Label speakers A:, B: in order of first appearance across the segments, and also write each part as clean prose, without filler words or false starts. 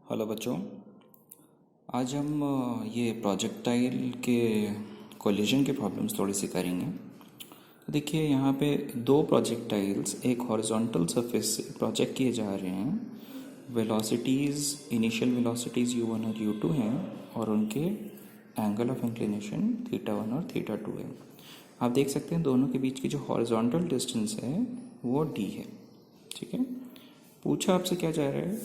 A: Hello बच्चों। आज हम ये प्रोजेक्टाइल के कोलिजन के प्रॉब्लम्स थोड़ी सी करेंगे। तो देखिए यहाँ पे दो प्रोजेक्टाइल्स एक हॉरिजॉन्टल सरफेस से प्रोजेक्ट किए जा रहे हैं। वेलोसिटीज़ इनिशियल वेलोसिटीज़ u1 और u2 हैं और उनके एंगल ऑफ इंक्लिनेशन θ1 और θ2 है। आप देख सकते हैं दोनों के बीच की जो हॉरिजॉन्टल डिस्टेंस है वो d है। ठीक है। पूछा आपसे क्या जा रहा है,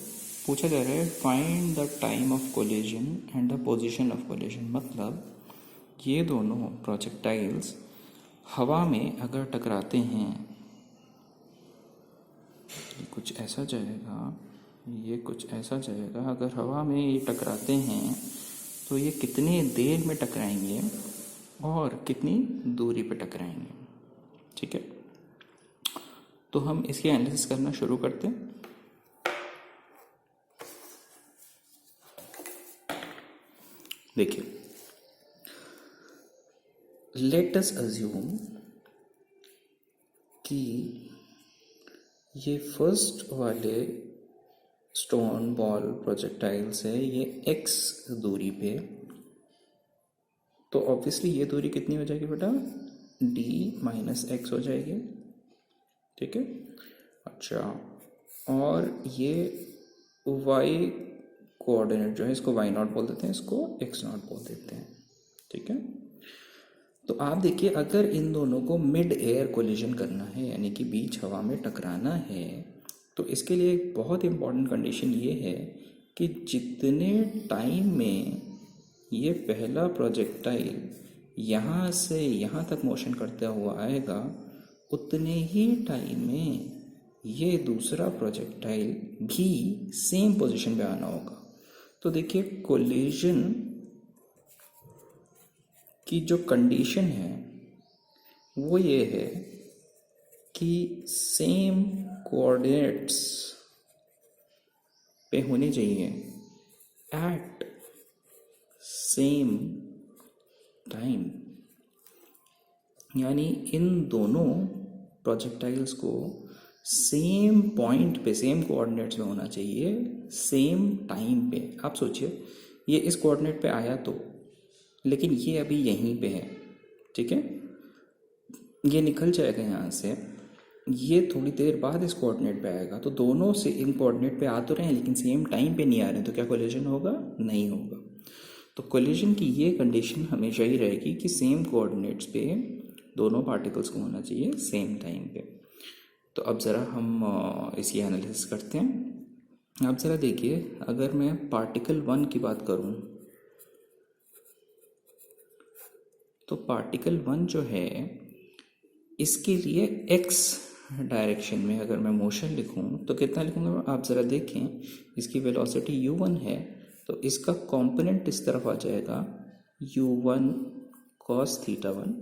A: पूछा जा रहा है find the time of collision and the position of collision. मतलब ये दोनों प्रोजेक्टाइल्स हवा में अगर टकराते हैं, ये कुछ ऐसा जाएगा, ये कुछ ऐसा जाएगा। अगर हवा में ये टकराते हैं तो ये कितनी देर में टकराएंगे और कितनी दूरी पे टकराएंगे। ठीक है, तो हम इसकी एनालिसिस करना शुरू करते हैं। देखिए, लेट अस अज्यूम कि ये फर्स्ट वाले स्टोन बॉल प्रोजेक्टाइल्स है, ये x दूरी पे, तो ऑब्वियसली ये दूरी कितनी हो जाएगी बेटा, d - x हो जाएगी। ठीक है। अच्छा, और ये y कोऑर्डिनेट जो है इसको y0 बोल देते हैं, इसको x0 बोल देते हैं। ठीक है। तो आप देखिए, अगर इन दोनों को मिड एयर कोलिजन करना है यानी कि बीच हवा में टकराना है, तो इसके लिए एक बहुत इंपॉर्टेंट कंडीशन ये है कि जितने टाइम में ये पहला प्रोजेक्टाइल यहाँ से यहाँ तक मोशन करता हुआ आएगा, उतने ही टाइम में ये दूसरा प्रोजेक्टाइल भी सेम पोजीशन पे आना होगा। तो देखिए, कोलिजन की जो कंडीशन है वो ये है कि सेम कोऑर्डिनेट्स पे होने चाहिए एट सेम टाइम। यानी इन दोनों प्रोजेक्टाइल्स को सेम पॉइंट पे, सेम कोऑर्डिनेट्स में होना चाहिए सेम टाइम पे। आप सोचिए, ये इस कोऑर्डिनेट पे आया तो, लेकिन ये अभी यहीं पे है। ठीक है, ये निकल जाएगा यहाँ से, ये थोड़ी देर बाद इस कोऑर्डिनेट पे आएगा, तो दोनों से इन कोऑर्डिनेट पे आ तो रहे हैं लेकिन सेम टाइम पे नहीं आ रहे हैं, तो क्या कोलिजन होगा? नहीं होगा। तो कोलिजन की ये कंडीशन हमेशा ही रहेगी कि सेम कोऑर्डिनेट्स पे दोनों पार्टिकल्स को होना चाहिए सेम टाइम पे। तो अब ज़रा हम इसकी एनालिसिस करते हैं। आप ज़रा देखिए, अगर मैं पार्टिकल 1 की बात करूँ तो पार्टिकल 1 जो है, इसके लिए x डायरेक्शन में अगर मैं मोशन लिखूं तो कितना लिखूंगा? आप ज़रा देखें, इसकी वेलोसिटी u1 है तो इसका कंपोनेंट इस तरफ आ जाएगा u1 cos θ1,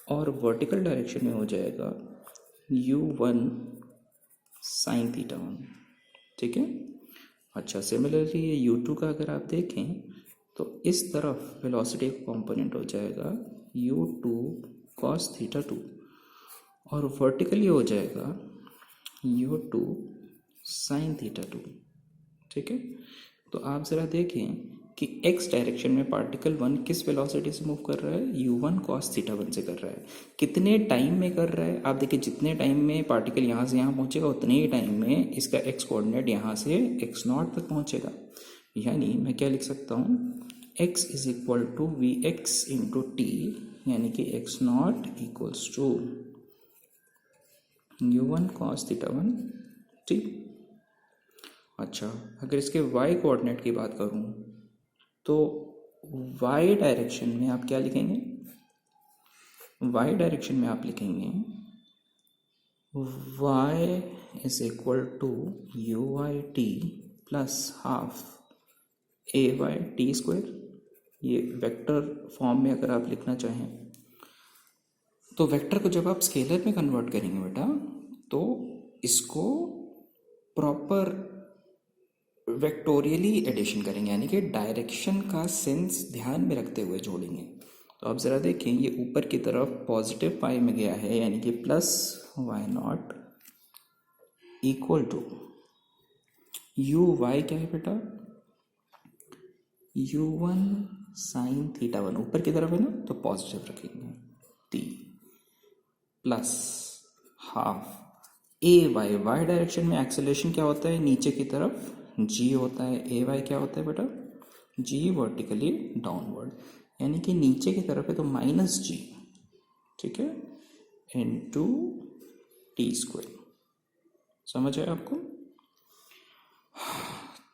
A: और वर्टिकल डायरेक्शन में हो जाएगा u1 sin θ1। ठीक है। अच्छा, सिमिलरली ये u2 का अगर आप देखें तो इस तरफ वेलोसिटी का कंपोनेंट हो जाएगा u2 cos θ2, और वर्टिकली हो जाएगा u2 sin θ2। ठीक है। तो आप ज़रा देखें कि x डायरेक्शन में पार्टिकल 1 किस वेलोसिटी से मूव कर रहा है? u1 cos θ1 से कर रहा है। कितने टाइम में कर रहा है? आप देखिए, जितने टाइम में पार्टिकल यहाँ से यहाँ पहुँचेगा उतने ही टाइम में इसका x कोऑर्डिनेट यहाँ से x0 तक पहुँचेगा। यानी मैं क्या लिख सकता हूँ, x = vx × t, यानी कि x0 = u1 cos θ1 t। अच्छा, अगर इसके y कोऑर्डिनेट की बात करूं तो y डायरेक्शन में आप क्या लिखेंगे? y डायरेक्शन में आप लिखेंगे y = uyt + ½ ayt²। ये वेक्टर फॉर्म में अगर आप लिखना चाहें तो वेक्टर को जब आप स्केलर में कन्वर्ट करेंगे बेटा, तो इसको प्रॉपर वेक्टोरियली एडिशन करेंगे, यानी कि डायरेक्शन का सेंस ध्यान में रखते हुए जोड़ेंगे। तो आप ज़रा देखें, ये ऊपर की तरफ पॉजिटिव पाई में गया है, यानी कि +y0 = u y क्या है बेटा? u1 साइन थीटा वन ऊपर की तरफ है ना तो पॉजिटिव रखेंगे t plus half a Y Y direction में एक्सेलरेशन क्या होता है नीचे की तरफ g होता है, ए वाई क्या होता है बेटा g वर्टिकली डाउनवर्ड, यानी कि नीचे की तरफ है तो माइनस g, ठीक है, इनटू टी स्क्वायर। समझ आया आपको?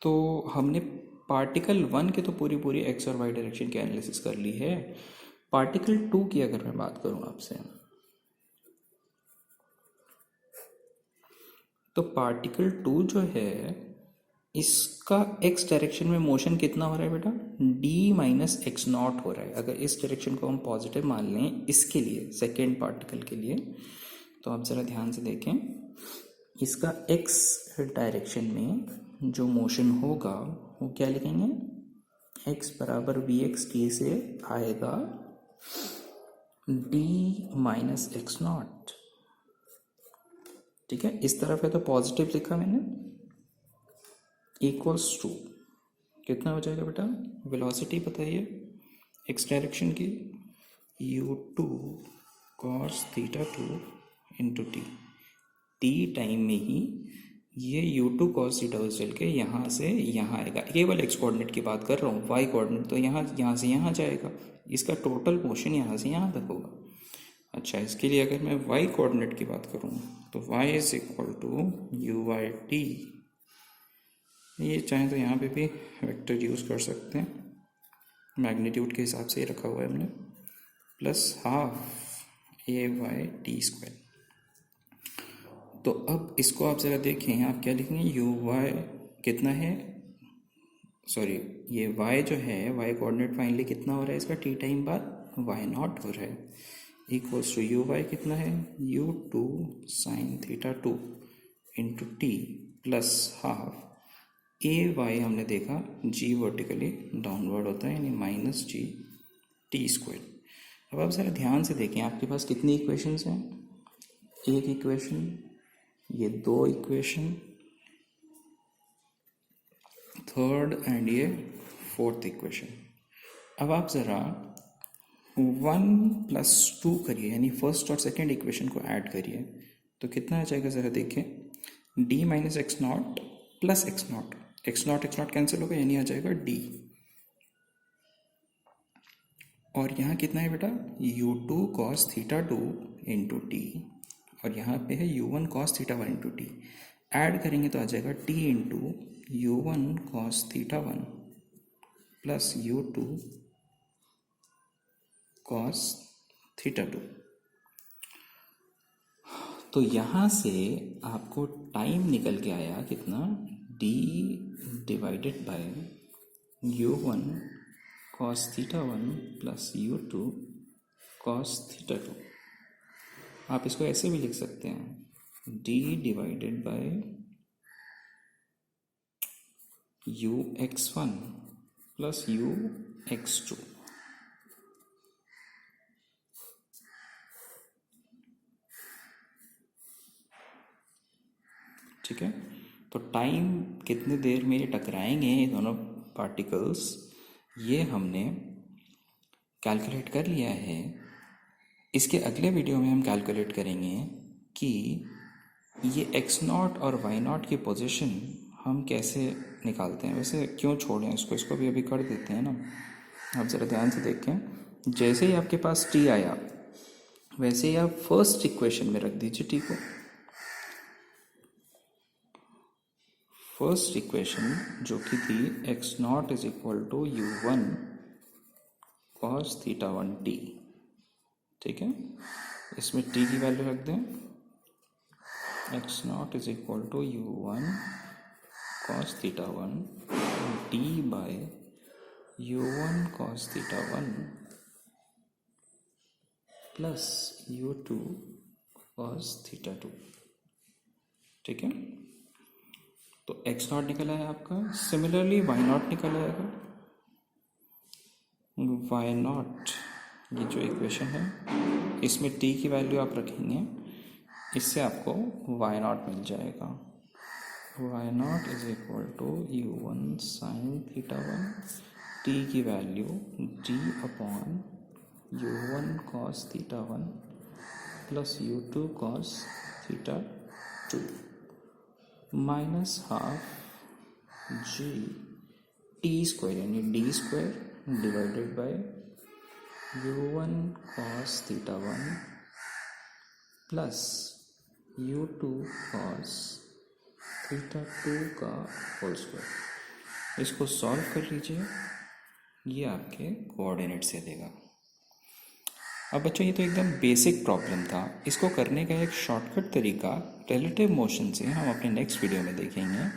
A: तो हमने पार्टिकल 1 के तो पूरी एक्स और वाई डायरेक्शन की एनालिसिस कर ली है। पार्टिकल 2 की अगर मैं बात करूं आपसे, तो पार्टिकल 2 जो है इसका एक्स डायरेक्शन में मोशन कितना हो रहा है बेटा, d माइनस एक्स नॉट हो रहा है। अगर इस डायरेक्शन को हम पॉजिटिव मान लें इसके लिए, सेकेंड पार्टिकल के लिए, तो आप ज़रा ध्यान से देखें, इसका एक्स डायरेक्शन में जो मोशन होगा वो क्या लिखेंगे, x बराबर वी एक्स टी से आएगा d माइनस एक्स नॉट, ठीक है। इस तरफ है तो पॉजिटिव लिखा मैंने, इक्वल्स टू कितना हो जाएगा बेटा, वेलोसिटी बताइए एक्स डायरेक्शन की, u2 cos theta 2 into T time में ही ये u2 cos थीटा चल के यहाँ से यहाँ आएगा। केवल एक्स कोऑर्डिनेट की बात कर रहा हूँ, वाई कोऑर्डिनेट तो यहाँ से यहाँ जाएगा, इसका टोटल मोशन यहाँ से यहाँ तक होगा। अच्छा, इसके लिए अगर मैं y कोऑर्डिनेट की बात करूँ तो y is equal to u y t, ये चाहे तो यहाँ पे भी वेक्टर यूज़ कर सकते हैं, मैग्नीट्यूड के हिसाब से ही रखा हुआ है हमने, plus half a Y T square. तो अब इसको आप ज़रा देखें, आप क्या लिखेंगे, यू वाई कितना है, सॉरी ये y जो है y कोऑर्डिनेट फाइनली कितना हो रहा है इसका t टाइम बाद y नॉट हो रहा है, इक्वल्स टू यू वाई कितना है, u2 sine theta 2 into t plus half a y हमने देखा g वर्टिकली डाउनवर्ड होता है यानी माइनस जी टी स्क्वायर। अब आप ज़रा ध्यान से देखें, आपके पास कितनी इक्वेशंस हैं, एक इक्वेशन, ये दो इक्वेशन, थर्ड एंड ये फोर्थ इक्वेशन। अब आप ज़रा 1 + 2 करिए, यानी फर्स्ट और सेकंड इक्वेशन को ऐड करिए, तो कितना आ जाएगा ज़रा देखिए, d minus x not plus x not, x not cancel होगा यानी आ जाएगा d, और यहाँ कितना है बेटा, u2 cos theta 2 into T, और यहाँ पे है u1 cos theta 1 into T, add करेंगे तो आ जाएगा t into u1 cos theta 1 plus u2 cos theta 2। तो यहाँ से आपको टाइम निकल के आया कितना, d divided by u1 cos theta 1 plus u2 cos theta 2। आप इसको ऐसे भी लिख सकते हैं, d divided by ux1 plus ux2। ठीक है, तो टाइम कितने देर में ये टकराएंगे ये दोनों पार्टिकल्स, ये हमने कैलकुलेट कर लिया है। इसके अगले वीडियो में हम कैलकुलेट करेंगे कि ये x0 और y0 की पोजीशन हम कैसे निकालते हैं। वैसे क्यों छोड़ें इसको भी अभी कर देते हैं ना। आप ज़रा ध्यान से देखें, जैसे ही आपके पास t आया वैसे ही आप फर्स्ट इक्वेशन में रख दीजिए t को। फर्स्ट इक्वेशन जो कि थी x0 is equal to u1 cos theta 1t, ठीक है, इसमें t की वैल्यू रख दें, x0 is equal to u1 cos theta 1 t by u1 cos theta 1 plus u2 cos theta 2, ठीक है। तो x0 निकला है आपका, सिमिलरली y0 निकल आएगा, y0 ये जो इक्वेशन है इसमें t की वैल्यू आप रखेंगे, इससे आपको y0 मिल जाएगा, y0 is equal to u1 sine theta 1 t की value d upon u1 cos theta 1 plus u2 cos theta 2 minus half g t square यानी d square divided by u1 cos theta 1 plus u2 cos theta 2 का whole square. इसको solve कर लीजिए, ये आपके coordinate से देगा। अब बच्चों ये तो एकदम बेसिक प्रॉब्लम था। इसको करने का एक शॉर्टकट तरीका रिलेटिव मोशन से हम अपने नेक्स्ट वीडियो में देखेंगे,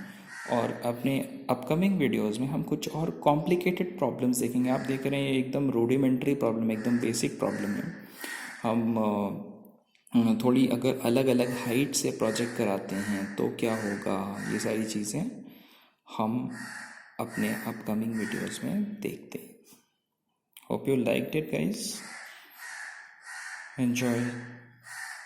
A: और अपने अपकमिंग वीडियोस में हम कुछ और कॉम्प्लिकेटेड प्रॉब्लम्स देखेंगे। आप देख रहे हैं एकदम रूडिमेंट्री प्रॉब्लम, एकदम बेसिक प्रॉब्लम है। हम थोड़ी अगर अलग अलग हाइट से प्रोजेक्ट कराते हैं तो क्या होगा, ये सारी चीज़ें हम अपने अपकमिंग वीडियोस में देखते हैं। Hope you liked it guys, enjoy.